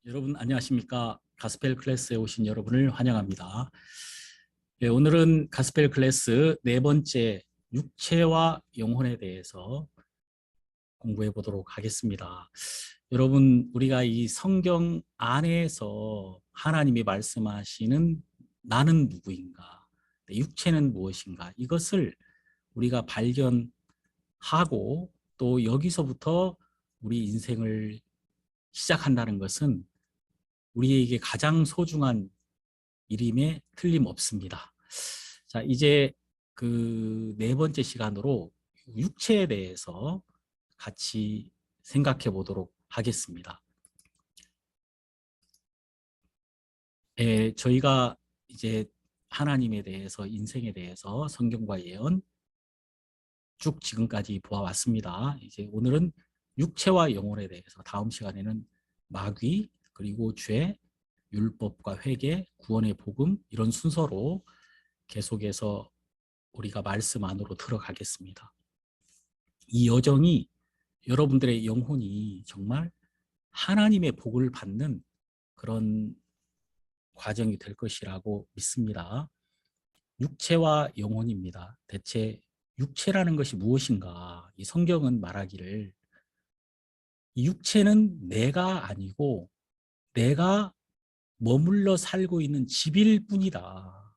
여러분 안녕하십니까? 가스펠 클래스에 오신 여러분을 환영합니다. 오늘은 가스펠 클래스 네 번째 육체와 영혼에 대해서 공부해 보도록 하겠습니다. 여러분, 우리가 이 성경 안에서 하나님이 말씀하시는 나는 누구인가, 육체는 무엇인가, 이것을 우리가 발견하고 또 여기서부터 우리 인생을 시작한다는 것은 우리에게 가장 소중한 일임에 틀림없습니다. 자, 이제 그 네 번째 시간으로 육체에 대해서 같이 생각해 보도록 하겠습니다. 저희가 이제 하나님에 대해서, 인생에 대해서 성경과 예언 쭉 지금까지 보아왔습니다. 이제 오늘은 육체와 영혼에 대해서, 다음 시간에는 마귀, 그리고 죄, 율법과 회개, 구원의 복음, 이런 순서로 계속해서 우리가 말씀 안으로 들어가겠습니다. 이 여정이, 여러분들의 영혼이 정말 하나님의 복을 받는 그런 과정이 될 것이라고 믿습니다. 육체와 영혼입니다. 대체 육체라는 것이 무엇인가? 이 성경은 말하기를 이 육체는 내가 아니고 내가 머물러 살고 있는 집일 뿐이다,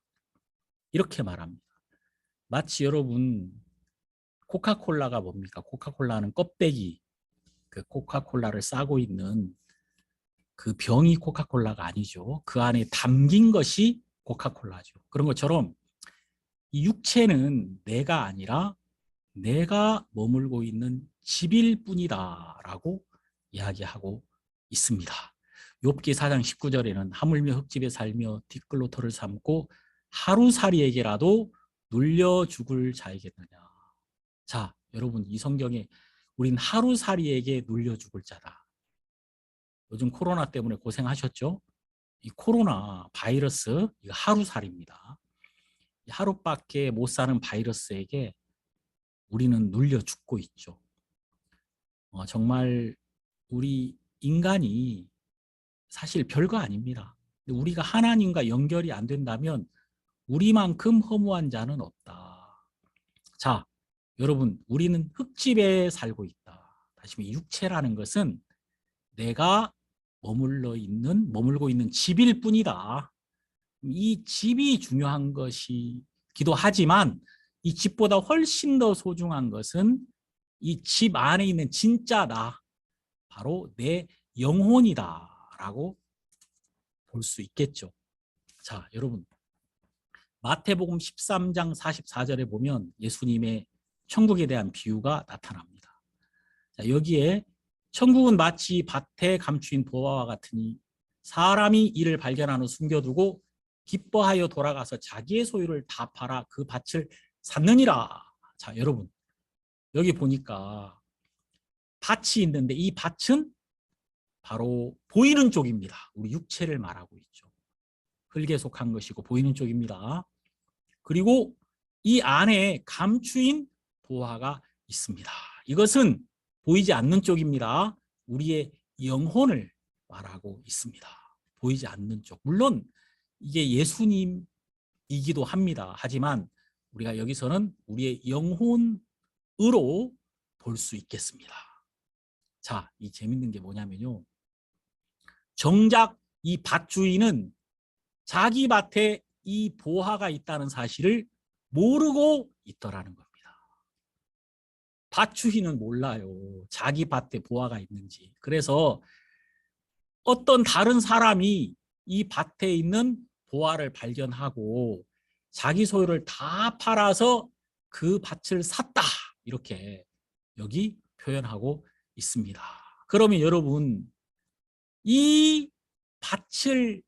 이렇게 말합니다. 마치 여러분, 코카콜라가 뭡니까? 코카콜라는 껍데기, 그 코카콜라를 싸고 있는 그 병이 코카콜라가 아니죠. 그 안에 담긴 것이 코카콜라죠. 그런 것처럼 이 육체는 내가 아니라 내가 머물고 있는 집일 뿐이다라고 이야기하고 있습니다. 욥기 4장 19절에는 하물며 흙집에 살며 티끌로 털을 삼고 하루살이에게라도 눌려 죽을 자이겠느냐. 자, 여러분, 이 성경에 우린 하루살이에게 눌려 죽을 자다. 요즘 코로나 때문에 고생하셨죠? 이 코로나 바이러스, 이거 하루살이입니다. 하루밖에 못 사는 바이러스에게 우리는 눌려 죽고 있죠. 정말 우리 인간이 사실 별거 아닙니다. 근데 우리가 하나님과 연결이 안 된다면 우리만큼 허무한 자는 없다. 자, 여러분, 우리는 흙집에 살고 있다. 다시 말해, 육체라는 것은 내가 머물고 있는 집일 뿐이다. 이 집이 중요한 것이기도 하지만 이 집보다 훨씬 더 소중한 것은 이 집 안에 있는 진짜 나, 바로 내 영혼이다라고 볼 수 있겠죠. 자, 여러분, 마태복음 13장 44절에 보면 예수님의 천국에 대한 비유가 나타납니다. 자, 여기에 천국은 마치 밭에 감추인 보화와 같으니 사람이 이를 발견한 후 숨겨두고 기뻐하여 돌아가서 자기의 소유를 다 팔아 그 밭을 샀느니라. 자, 여러분, 여기 보니까 밭이 있는데 이 밭은 바로 보이는 쪽입니다. 우리 육체를 말하고 있죠. 흙에 속한 것이고 보이는 쪽입니다. 그리고 이 안에 감추인 보화가 있습니다. 이것은 보이지 않는 쪽입니다. 우리의 영혼을 말하고 있습니다. 보이지 않는 쪽. 물론 이게 예수님이기도 합니다. 하지만 우리가 여기서는 우리의 영혼으로 볼 수 있겠습니다. 자, 이 재밌는 게 뭐냐면요, 정작 이 밭주인은 자기 밭에 이 보화가 있다는 사실을 모르고 있더라는 겁니다. 밭주인은 몰라요, 자기 밭에 보화가 있는지. 그래서 어떤 다른 사람이 이 밭에 있는 보화를 발견하고 자기 소유를 다 팔아서 그 밭을 샀다, 이렇게 여기 표현하고 있습니다. 그러면 여러분, 이 밭을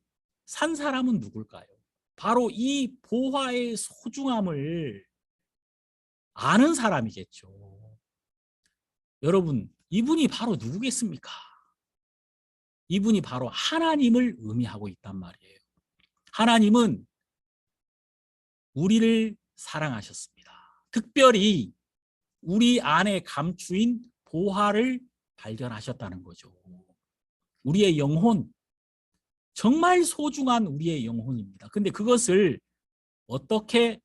산 사람은 누굴까요? 바로 이 보화의 소중함을 아는 사람이겠죠. 여러분, 이분이 바로 누구겠습니까? 이분이 바로 하나님을 의미하고 있단 말이에요. 하나님은 우리를 사랑하셨습니다. 특별히 우리 안에 감추인 보화를 발견하셨다는 거죠. 우리의 영혼, 정말 소중한 우리의 영혼입니다. 근데 그것을 어떻게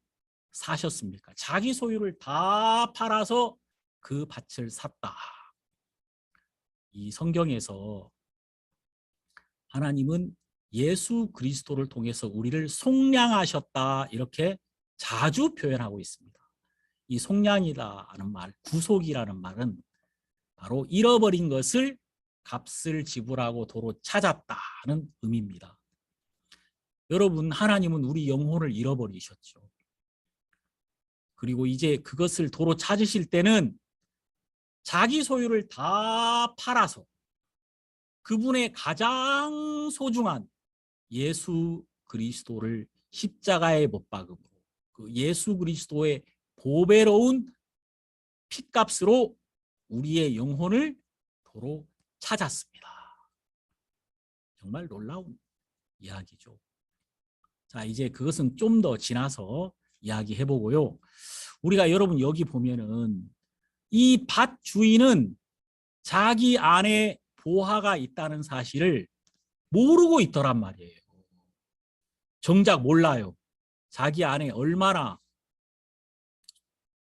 사셨습니까? 자기 소유를 다 팔아서 그 밭을 샀다. 이 성경에서 하나님은 예수 그리스도를 통해서 우리를 속량하셨다, 이렇게 자주 표현하고 있습니다. 이 속량이라는 말, 구속이라는 말은 바로 잃어버린 것을 값을 지불하고 도로 찾았다는 의미입니다. 여러분, 하나님은 우리 영혼을 잃어버리셨죠. 그리고 이제 그것을 도로 찾으실 때는 자기 소유를 다 팔아서 그분의 가장 소중한 예수 그리스도를 십자가에 못 박음으로, 그 예수 그리스도의 보배로운 핏값으로 우리의 영혼을 도로 찾았습니다. 정말 놀라운 이야기죠. 자, 이제 그것은 좀 더 지나서 이야기해 보고요. 우리가 여러분 여기 보면은 이 밭 주인은 자기 안에 보화가 있다는 사실을 모르고 있더란 말이에요. 정작 몰라요. 자기 안에 얼마나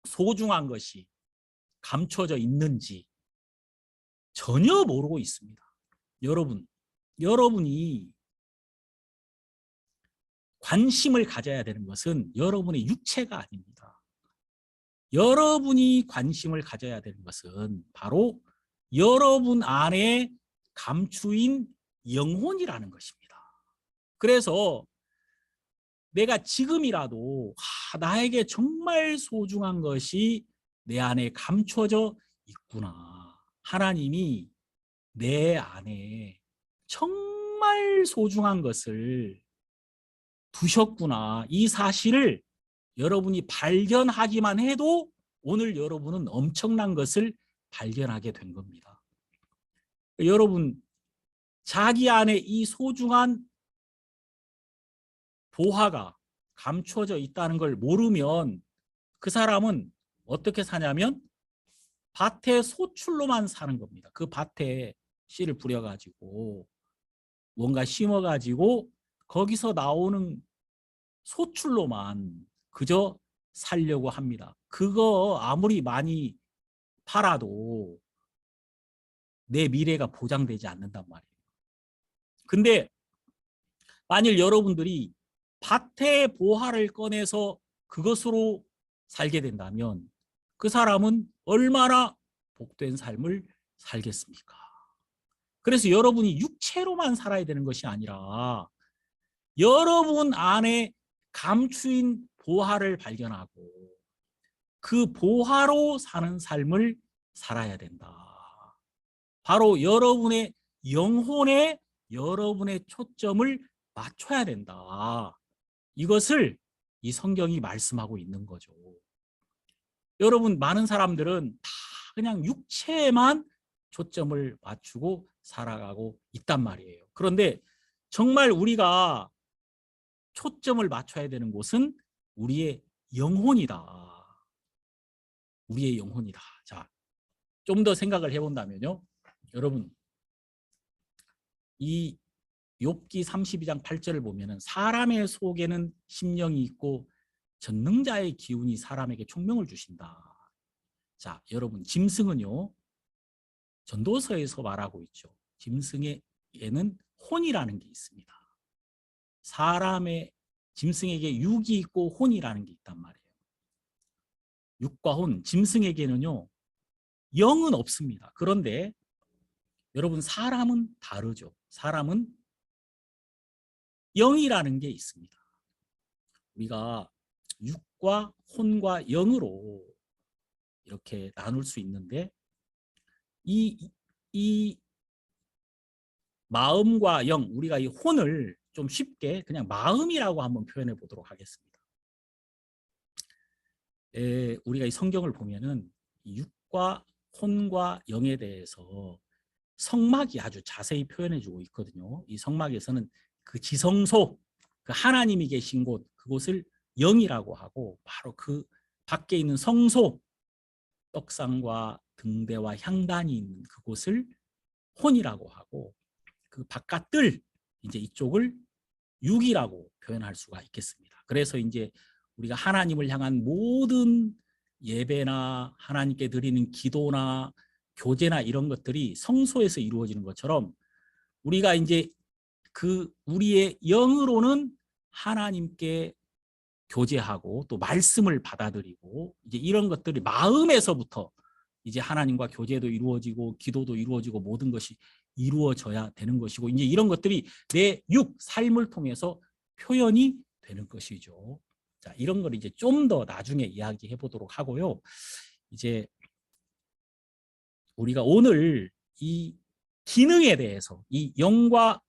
소중한 것이 감춰져 있는지 전혀 모르고 있습니다. 여러분이 관심을 가져야 되는 것은 여러분의 육체가 아닙니다. 여러분이 관심을 가져야 되는 것은 바로 여러분 안에 감추인 영혼이라는 것입니다. 그래서 내가 지금이라도 나에게 정말 소중한 것이 내 안에 감춰져 있구나. 하나님이 내 안에 정말 소중한 것을 두셨구나. 이 사실을 여러분이 발견하기만 해도 오늘 여러분은 엄청난 것을 발견하게 된 겁니다. 여러분, 자기 안에 이 소중한 보화가 감춰져 있다는 걸 모르면 그 사람은 어떻게 사냐면 밭의 소출로만 사는 겁니다. 그 밭에 씨를 뿌려가지고 뭔가 심어가지고 거기서 나오는 소출로만 그저 살려고 합니다. 그거 아무리 많이 팔아도 내 미래가 보장되지 않는단 말이에요. 근데 만일 여러분들이 밭의 보화를 꺼내서 그것으로 살게 된다면 그 사람은 얼마나 복된 삶을 살겠습니까? 그래서 여러분이 육체로만 살아야 되는 것이 아니라 여러분 안에 감추인 보화를 발견하고 그 보화로 사는 삶을 살아야 된다. 바로 여러분의 영혼에 여러분의 초점을 맞춰야 된다. 이것을 이 성경이 말씀하고 있는 거죠. 여러분, 많은 사람들은 다 그냥 육체에만 초점을 맞추고 살아가고 있단 말이에요. 그런데 정말 우리가 초점을 맞춰야 되는 곳은 우리의 영혼이다. 우리의 영혼이다. 자, 좀 더 생각을 해본다면요. 여러분, 이 욥기 32장 8절을 보면은 사람의 속에는 심령이 있고 전능자의 기운이 사람에게 총명을 주신다. 자, 여러분, 짐승은요, 전도서에서 말하고 있죠. 짐승에게는 혼이라는 게 있습니다. 사람의 짐승에게 육이 있고 혼이라는 게 있단 말이에요. 육과 혼, 짐승에게는요, 영은 없습니다. 그런데 여러분, 사람은 다르죠. 사람은 영이라는 게 있습니다. 우리가 육과 혼과 영으로 이렇게 나눌 수 있는데 이 마음과 영, 우리가 이 혼을 좀 쉽게 그냥 마음이라고 한번 표현해 보도록 하겠습니다. 우리가 이 성경을 보면은 육과 혼과 영에 대해서 성막이 아주 자세히 표현해 주고 있거든요. 이 성막에서는 그 지성소, 그 하나님이 계신 곳, 그곳을 영이라고 하고 바로 그 밖에 있는 성소, 떡상과 등대와 향단이 있는 그곳을 혼이라고 하고 그 바깥들, 이제 이쪽을 육이라고 표현할 수가 있겠습니다. 그래서 이제 우리가 하나님을 향한 모든 예배나 하나님께 드리는 기도나 교제나 이런 것들이 성소에서 이루어지는 것처럼 우리가 이제 그 우리의 영으로는 하나님께 교제하고 또 말씀을 받아들이고 이제 이런 것들이 마음에서부터 이제 하나님과 교제도 이루어지고 기도도 이루어지고 모든 것이 이루어져야 되는 것이고 이제 이런 것들이 내 삶을 통해서 표현이 되는 것이죠. 자, 이런 걸 이제 좀 더 나중에 이야기해 보도록 하고요. 이제 우리가 오늘 이 기능에 대해서 이 영과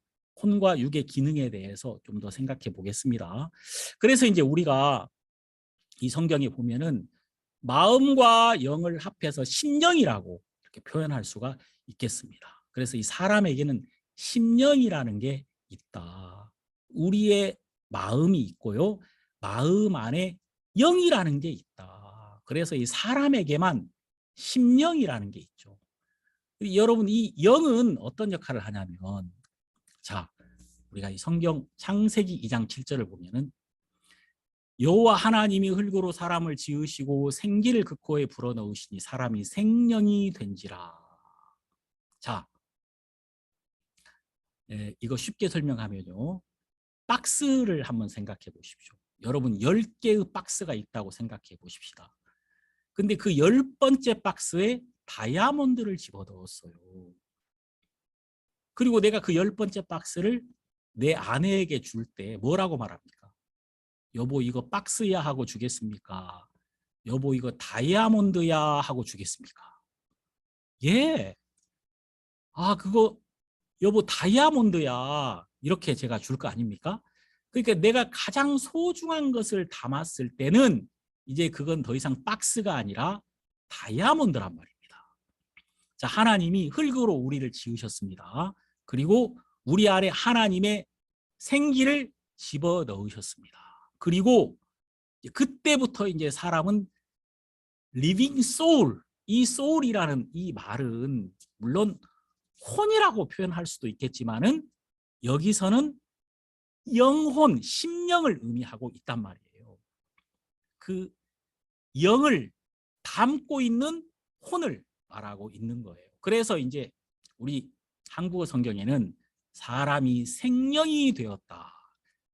혼과 육의 기능에 대해서 좀 더 생각해 보겠습니다. 그래서 이제 우리가 이 성경에 보면은 마음과 영을 합해서 심령이라고 이렇게 표현할 수가 있겠습니다. 그래서 이 사람에게는 심령이라는 게 있다. 우리의 마음이 있고요. 마음 안에 영이라는 게 있다. 그래서 이 사람에게만 심령이라는 게 있죠. 여러분, 이 영은 어떤 역할을 하냐면, 자, 우리가 이 성경 창세기 2장 7절을 보면은 여호와 하나님이 흙으로 사람을 지으시고 생기를 그 코에 불어넣으시니 사람이 생명이 된지라. 자, 이거 쉽게 설명하면요. 박스를 한번 생각해 보십시오. 여러분 10개의 박스가 있다고 생각해 보십시다. 근데 그 10번째 박스에 다이아몬드를 집어넣었어요. 그리고 내가 그 10번째 박스를 내 아내에게 줄 때 뭐라고 말합니까? 여보 이거 박스야 하고 주겠습니까? 여보 이거 다이아몬드야 하고 주겠습니까? 예. 아 그거 여보 다이아몬드야 이렇게 제가 줄 거 아닙니까? 그러니까 내가 가장 소중한 것을 담았을 때는 이제 그건 더 이상 박스가 아니라 다이아몬드란 말입니다. 자, 하나님이 흙으로 우리를 지으셨습니다. 그리고 우리 안에 하나님의 생기를 집어넣으셨습니다. 그리고 그때부터 이제 사람은 living soul, 이 soul이라는 이 말은 물론 혼이라고 표현할 수도 있겠지만은 여기서는 영혼, 심령을 의미하고 있단 말이에요. 그 영을 담고 있는 혼을 말하고 있는 거예요. 그래서 이제 우리 한국어 성경에는 사람이 생령이 되었다,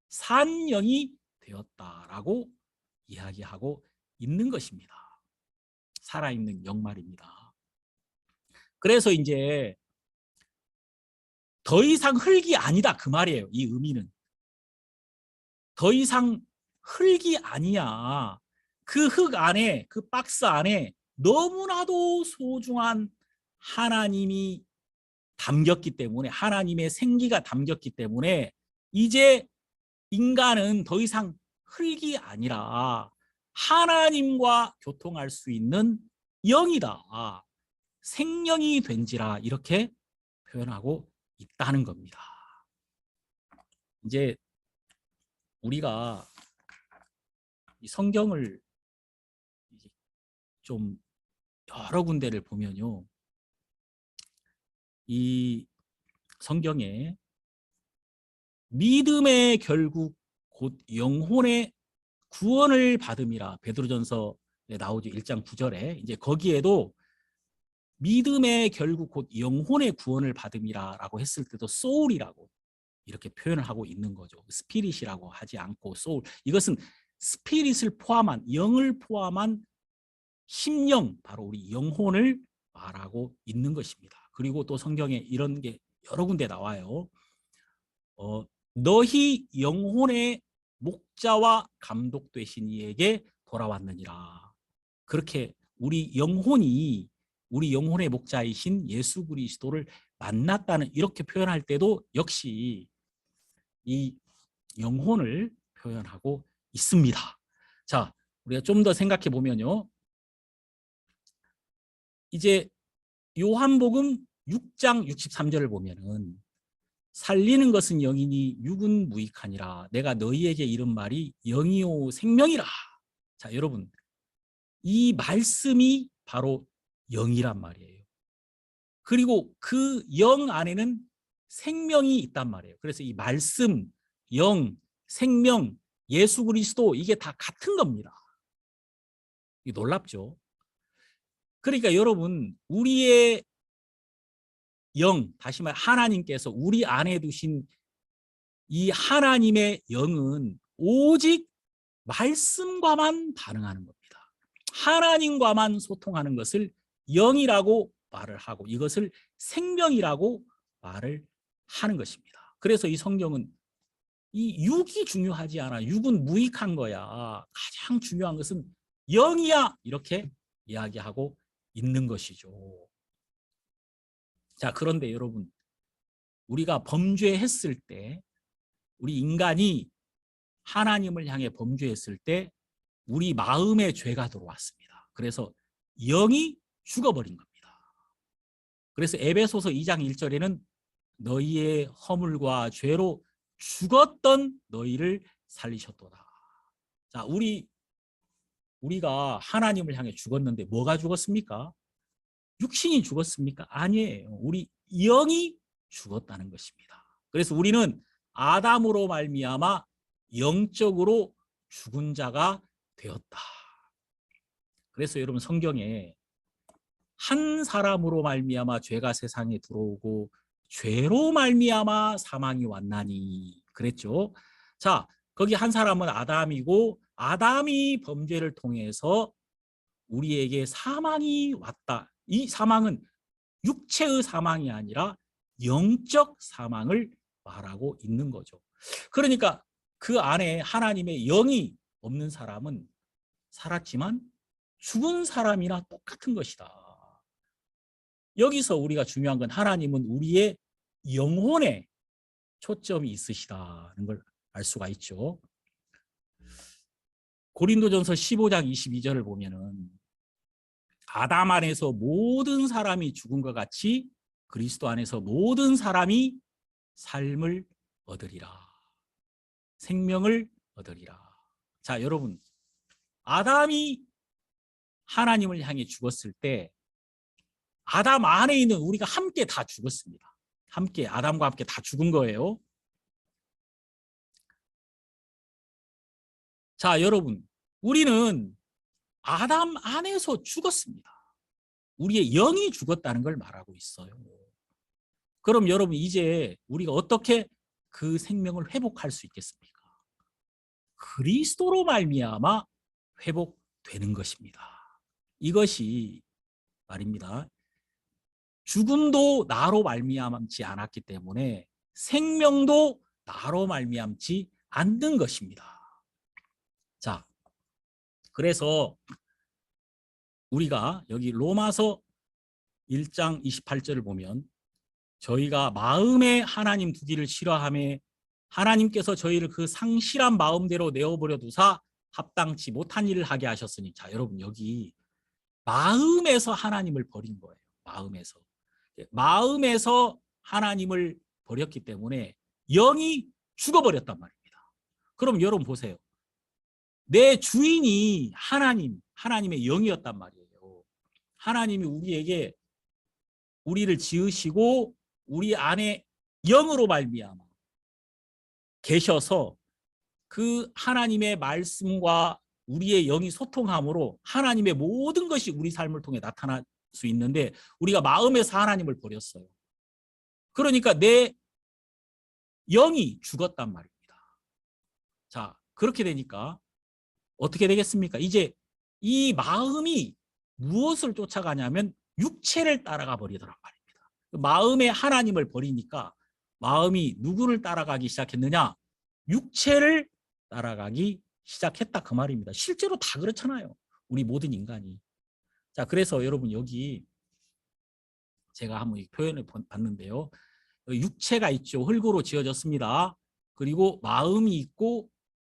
산령이 되었다라고 이야기하고 있는 것입니다. 살아있는 영 말입니다. 그래서 이제 더 이상 흙이 아니다 그 말이에요. 이 의미는 더 이상 흙이 아니야. 그 흙 안에, 그 박스 안에 너무나도 소중한 하나님이 담겼기 때문에, 하나님의 생기가 담겼기 때문에 이제 인간은 더 이상 흙이 아니라 하나님과 교통할 수 있는 영이다. 생명이 된지라 이렇게 표현하고 있다는 겁니다. 이제 우리가 이 성경을 좀 여러 군데를 보면요. 이 성경에 믿음의 결국 곧 영혼의 구원을 받음이라 베드로전서에 나오죠. 1장 9절에 이제 거기에도 믿음의 결국 곧 영혼의 구원을 받음이라라고 했을 때도 소울이라고 이렇게 표현을 하고 있는 거죠. 스피릿이라고 하지 않고 소울. 이것은 스피릿을 포함한 영을 포함한 심령, 바로 우리 영혼을 말하고 있는 것입니다. 그리고 또 성경에 이런 게 여러 군데 나와요. 너희 영혼의 목자와 감독 되신 이에게 돌아왔느니라. 그렇게 우리 영혼의 목자이신 예수 그리스도를 만났다는 이렇게 표현할 때도 역시 이 영혼을 표현하고 있습니다. 자, 우리가 좀 더 생각해 보면요. 이제 요한복음 6장 63절을 보면은 살리는 것은 영이니 육은 무익하니라. 내가 너희에게 이른 말이 영이요 생명이라. 자, 여러분 이 말씀이 바로 영이란 말이에요. 그리고 그 영 안에는 생명이 있단 말이에요. 그래서 이 말씀, 영, 생명, 예수 그리스도 이게 다 같은 겁니다. 이게 놀랍죠? 그러니까 여러분 우리의 영, 다시 말해 하나님께서 우리 안에 두신 이 하나님의 영은 오직 말씀과만 반응하는 겁니다. 하나님과만 소통하는 것을 영이라고 말을 하고 이것을 생명이라고 말을 하는 것입니다. 그래서 이 성경은 이 육이 중요하지 않아. 육은 무익한 거야. 가장 중요한 것은 영이야. 이렇게 이야기하고 있는 것이죠. 자, 그런데 여러분 우리가 범죄했을 때 우리 인간이 하나님을 향해 범죄했을 때 우리 마음에 죄가 들어왔습니다. 그래서 영이 죽어버린 겁니다. 그래서 에베소서 2장 1절에는 너희의 허물과 죄로 죽었던 너희를 살리셨도다. 자, 우리가 하나님을 향해 죽었는데 뭐가 죽었습니까? 육신이 죽었습니까? 아니에요. 우리 영이 죽었다는 것입니다. 그래서 우리는 아담으로 말미암아 영적으로 죽은 자가 되었다. 그래서 여러분 성경에 한 사람으로 말미암아 죄가 세상에 들어오고 죄로 말미암아 사망이 왔나니 그랬죠. 자, 거기 한 사람은 아담이고 아담이 범죄를 통해서 우리에게 사망이 왔다. 이 사망은 육체의 사망이 아니라 영적 사망을 말하고 있는 거죠. 그러니까 그 안에 하나님의 영이 없는 사람은 살았지만 죽은 사람이나 똑같은 것이다. 여기서 우리가 중요한 건 하나님은 우리의 영혼에 초점이 있으시다는 걸 알 수가 있죠. 고린도전서 15장 22절을 보면은 아담 안에서 모든 사람이 죽은 것 같이 그리스도 안에서 모든 사람이 삶을 얻으리라. 생명을 얻으리라. 자, 여러분 아담이 하나님을 향해 죽었을 때 아담 안에 있는 우리가 함께 다 죽었습니다. 함께 아담과 함께 다 죽은 거예요. 자, 여러분 우리는 아담 안에서 죽었습니다. 우리의 영이 죽었다는 걸 말하고 있어요. 그럼 여러분 이제 우리가 어떻게 그 생명을 회복할 수 있겠습니까? 그리스도로 말미암아 회복되는 것입니다. 이것이 말입니다. 죽음도 나로 말미암지 않았기 때문에 생명도 나로 말미암지 않는 것입니다. 자, 그래서 우리가 여기 로마서 1장 28절을 보면 저희가 마음에 하나님 두기를 싫어하며 하나님께서 저희를 그 상실한 마음대로 내어버려 두사 합당치 못한 일을 하게 하셨으니 자 여러분 여기 마음에서 하나님을 버린 거예요. 마음에서 하나님을 버렸기 때문에 영이 죽어버렸단 말입니다. 그럼 여러분 보세요. 내 주인이 하나님의 영이었단 말이에요. 하나님이 우리를 지으시고 우리 안에 영으로 말미암아 계셔서 그 하나님의 말씀과 우리의 영이 소통함으로 하나님의 모든 것이 우리 삶을 통해 나타날 수 있는데 우리가 마음에서 하나님을 버렸어요. 그러니까 내 영이 죽었단 말입니다. 자, 그렇게 되니까 어떻게 되겠습니까? 이제 이 마음이 무엇을 쫓아가냐면 육체를 따라가 버리더란 말입니다. 마음에 하나님을 버리니까 마음이 누구를 따라가기 시작했느냐? 육체를 따라가기 시작했다 그 말입니다. 실제로 다 그렇잖아요. 우리 모든 인간이. 자, 그래서 여러분 여기 제가 한번 표현을 봤는데요. 육체가 있죠. 흙으로 지어졌습니다. 그리고 마음이 있고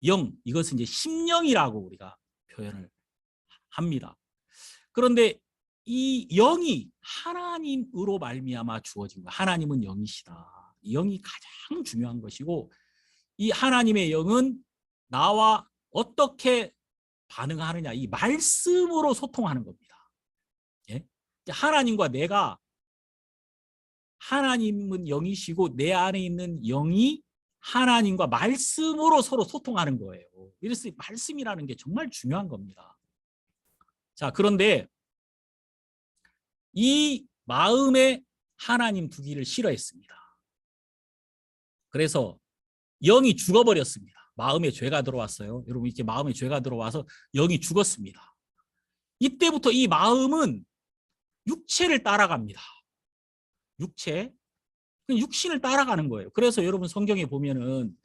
영, 이것은 이제 심령이라고 우리가 표현을 합니다. 그런데 이 영이 하나님으로 말미암아 주어진 거예요. 하나님은 영이시다. 영이 가장 중요한 것이고 이 하나님의 영은 나와 어떻게 반응하느냐 이 말씀으로 소통하는 겁니다. 예? 하나님과 내가 하나님은 영이시고 내 안에 있는 영이 하나님과 말씀으로 서로 소통하는 거예요. 그래서 말씀이라는 게 정말 중요한 겁니다. 자, 그런데 이 마음에 하나님 두기를 싫어했습니다. 그래서 영이 죽어버렸습니다. 마음에 죄가 들어왔어요. 여러분, 이렇게 마음에 죄가 들어와서 영이 죽었습니다. 이때부터 이 마음은 육체를 따라갑니다. 육신을 따라가는 거예요. 그래서 여러분 성경에 보면은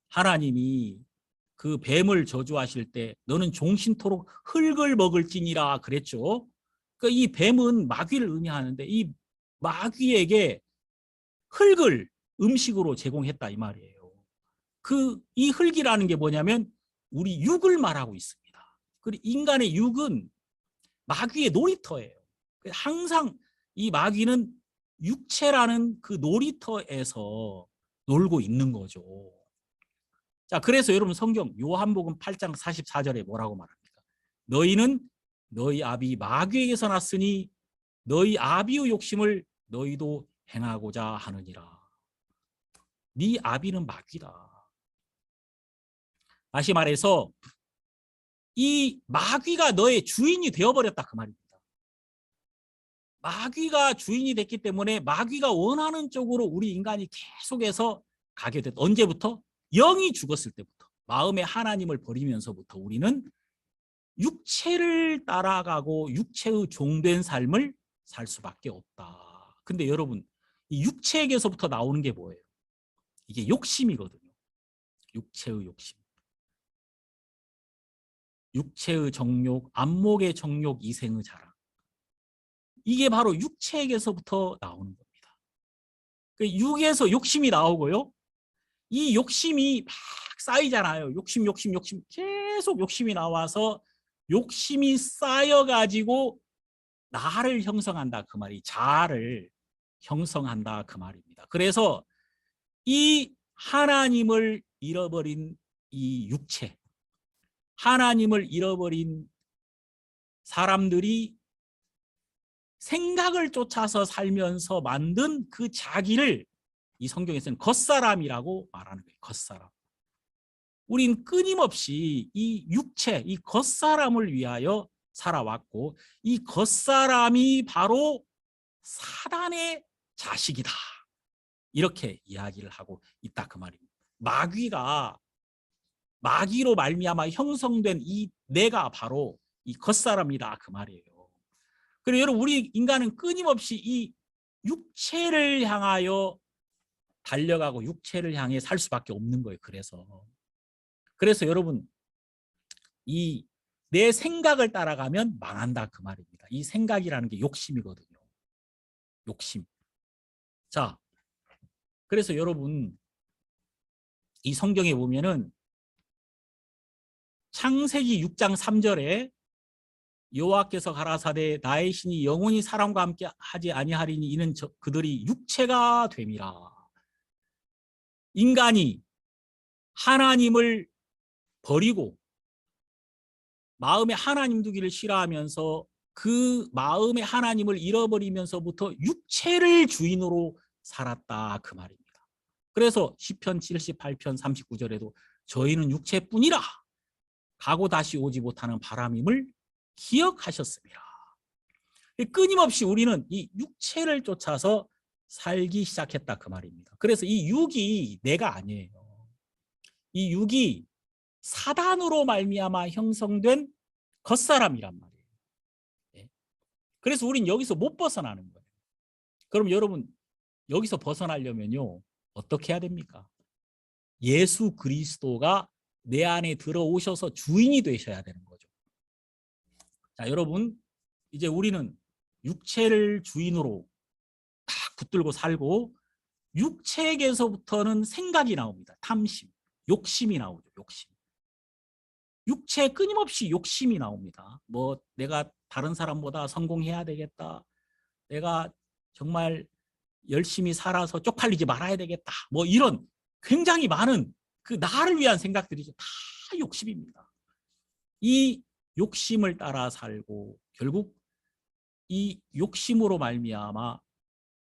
하나님이 그 뱀을 저주하실 때 너는 종신토록 흙을 먹을지니라 그랬죠. 그러니까 이 뱀은 마귀를 의미하는데 이 마귀에게 흙을 음식으로 제공했다 이 말이에요. 이 흙이라는 게 뭐냐면 우리 육을 말하고 있습니다. 그리고 인간의 육은 마귀의 놀이터예요. 항상 이 마귀는 육체라는 그 놀이터에서 놀고 있는 거죠. 자, 그래서 여러분 성경 요한복음 8장 44절에 뭐라고 말합니까? 너희는 너희 아비 마귀에게서 났으니 너희 아비의 욕심을 너희도 행하고자 하느니라. 네 아비는 마귀다. 다시 말해서 이 마귀가 너의 주인이 되어버렸다 그 말입니다. 마귀가 주인이 됐기 때문에 마귀가 원하는 쪽으로 우리 인간이 계속해서 가게 됐다. 언제부터? 영이 죽었을 때부터. 마음의 하나님을 버리면서부터 우리는 육체를 따라가고 육체의 종된 삶을 살 수밖에 없다. 근데 여러분, 이 육체에게서부터 나오는 게 뭐예요? 이게 욕심이거든요. 육체의 욕심. 육체의 정욕, 안목의 정욕, 이생의 자랑. 이게 바로 육체에게서부터 나오는 겁니다. 육에서 욕심이 나오고요. 이 욕심이 막 쌓이잖아요. 욕심 계속 욕심이 나와서 욕심이 쌓여가지고 나를 형성한다 그 말이 자아를 형성한다 그 말입니다. 그래서 이 하나님을 잃어버린 이 육체, 하나님을 잃어버린 사람들이 생각을 쫓아서 살면서 만든 그 자기를 이 성경에서는 겉사람이라고 말하는 거예요. 겉사람. 우린 끊임없이 이 육체, 이 겉사람을 위하여 살아왔고 이 겉사람이 바로 사단의 자식이다. 이렇게 이야기를 하고 있다 그 말입니다. 마귀로 말미암아 형성된 이 내가 바로 이 겉사람이다 그 말이에요. 그리고 여러분 우리 인간은 끊임없이 이 육체를 향하여 달려가고 육체를 향해 살 수밖에 없는 거예요. 그래서 여러분 이 내 생각을 따라가면 망한다 그 말입니다. 이 생각이라는 게 욕심이거든요. 욕심. 자, 그래서 여러분 이 성경에 보면은 창세기 6장 3절에 여호와께서 가라사대 나의 신이 영원히 사람과 함께 하지 아니하리니 이는 그들이 육체가 됨이라. 인간이 하나님을 버리고 마음에 하나님 두기를 싫어하면서 그 마음에 하나님을 잃어버리면서부터 육체를 주인으로 살았다 그 말입니다. 그래서 시편 78편 39절에도 저희는 육체뿐이라 가고 다시 오지 못하는 바람임을 기억하셨습니다. 끊임없이 우리는 이 육체를 쫓아서 살기 시작했다 그 말입니다. 그래서 이 육이 내가 아니에요. 이 육이 사단으로 말미암아 형성된 겉사람이란 말이에요. 네. 그래서 우린 여기서 못 벗어나는 거예요. 그럼 여러분 여기서 벗어나려면요 어떻게 해야 됩니까? 예수 그리스도가 내 안에 들어오셔서 주인이 되셔야 되는 거죠. 자, 여러분 이제 우리는 육체를 주인으로 딱 붙들고 살고 육체에게서부터는 생각이 나옵니다. 탐심, 욕심이 나오죠. 육체에 끊임없이 욕심이 나옵니다. 뭐 내가 다른 사람보다 성공해야 되겠다. 내가 정말 열심히 살아서 쪽팔리지 말아야 되겠다. 뭐 이런 굉장히 많은 그 나를 위한 생각들이죠. 다 욕심입니다. 이 욕심을 따라 살고 결국 이 욕심으로 말미암아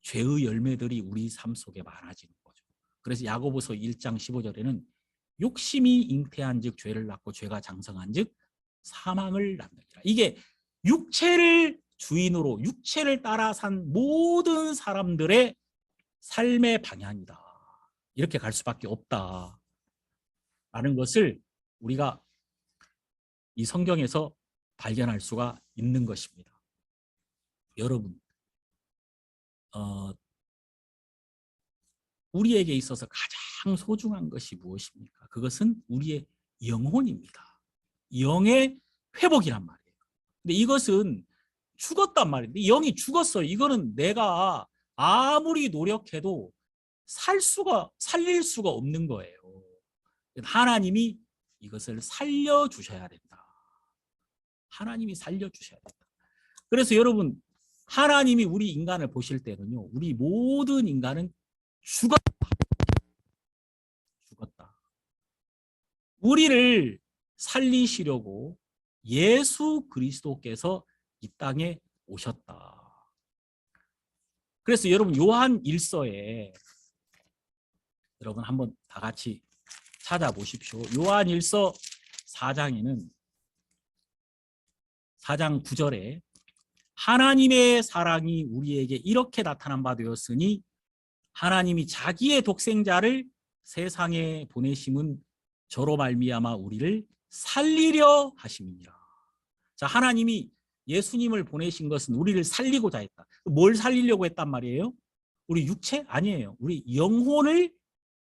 죄의 열매들이 우리 삶 속에 많아지는 거죠. 그래서 야고보서 1장 15절에는 욕심이 잉태한 즉 죄를 낳고 죄가 장성한 즉 사망을 낳느니라. 이게 육체를 주인으로 육체를 따라 산 모든 사람들의 삶의 방향이다. 이렇게 갈 수밖에 없다라는 것을 우리가 이 성경에서 발견할 수가 있는 것입니다. 여러분, 우리에게 있어서 가장 소중한 것이 무엇입니까? 그것은 우리의 영혼입니다. 영의 회복이란 말이에요. 근데 이것은 죽었단 말인데, 영이 죽었어요. 이거는 내가 아무리 노력해도 살릴 수가 없는 거예요. 하나님이 이것을 살려주셔야 된다. 하나님이 살려주셔야 된다. 그래서 여러분, 하나님이 우리 인간을 보실 때는요, 우리 모든 인간은 죽었다. 우리를 살리시려고 예수 그리스도께서 이 땅에 오셨다. 그래서 여러분, 요한 1서에 여러분 한번 다 같이 찾아보십시오. 요한 1서 4장에는 4장 9절에 하나님의 사랑이 우리에게 이렇게 나타난 바 되었으니 하나님이 자기의 독생자를 세상에 보내심은 저로 말미암아 우리를 살리려 하심이니라. 자, 하나님이 예수님을 보내신 것은 우리를 살리고자 했다. 뭘 살리려고 했단 말이에요? 우리 육체? 아니에요. 우리 영혼을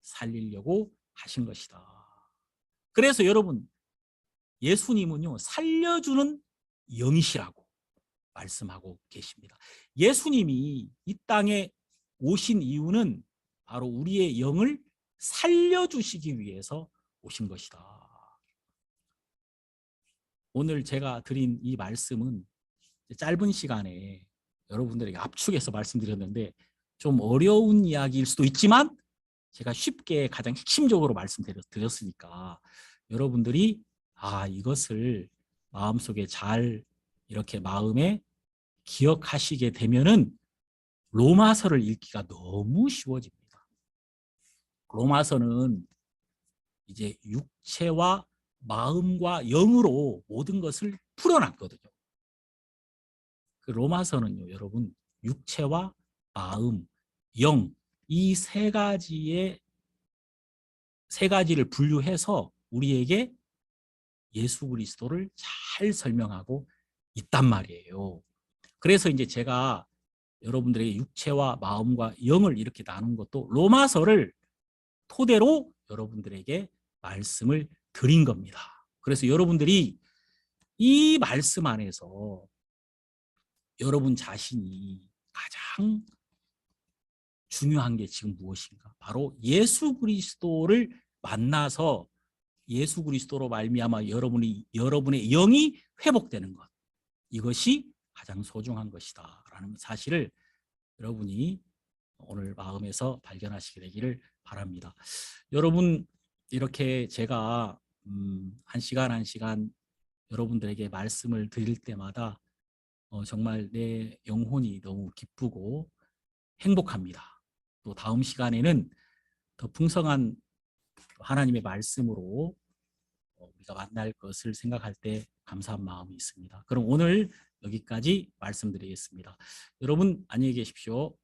살리려고 하신 것이다. 그래서 여러분, 예수님은요, 살려주는 영이시라고 말씀하고 계십니다. 예수님이 이 땅에 오신 이유는 바로 우리의 영을 살려주시기 위해서 오신 것이다. 오늘 제가 드린 이 말씀은 짧은 시간에 여러분들에게 압축해서 말씀드렸는데 좀 어려운 이야기일 수도 있지만 제가 쉽게 가장 핵심적으로 말씀드렸으니까 여러분들이 이것을 마음속에 잘 이렇게 마음에 기억하시게 되면은 로마서를 읽기가 너무 쉬워집니다. 로마서는 이제 육체와 마음과 영으로 모든 것을 풀어놨거든요. 그 로마서는요, 여러분, 육체와 마음, 영, 이 세 가지를 분류해서 우리에게 예수 그리스도를 잘 설명하고 있단 말이에요. 그래서 이제 제가 여러분들에게 육체와 마음과 영을 이렇게 나눈 것도 로마서를 토대로 여러분들에게 말씀을 드린 겁니다. 그래서 여러분들이 이 말씀 안에서 여러분 자신이 가장 중요한 게 지금 무엇인가? 바로 예수 그리스도를 만나서 예수 그리스도로 말미암아 여러분의 영이 회복되는 것. 이것이 가장 소중한 것이다라는 사실을 여러분이 오늘 마음에서 발견하시게 되기를 바랍니다. 여러분, 이렇게 제가 한 시간 한 시간 여러분들에게 말씀을 드릴 때마다 정말 내 영혼이 너무 기쁘고 행복합니다. 또 다음 시간에는 더 풍성한 하나님의 말씀으로 우리가 만날 것을 생각할 때 감사한 마음이 있습니다. 그럼 오늘 여기까지 말씀드리겠습니다. 여러분 안녕히 계십시오.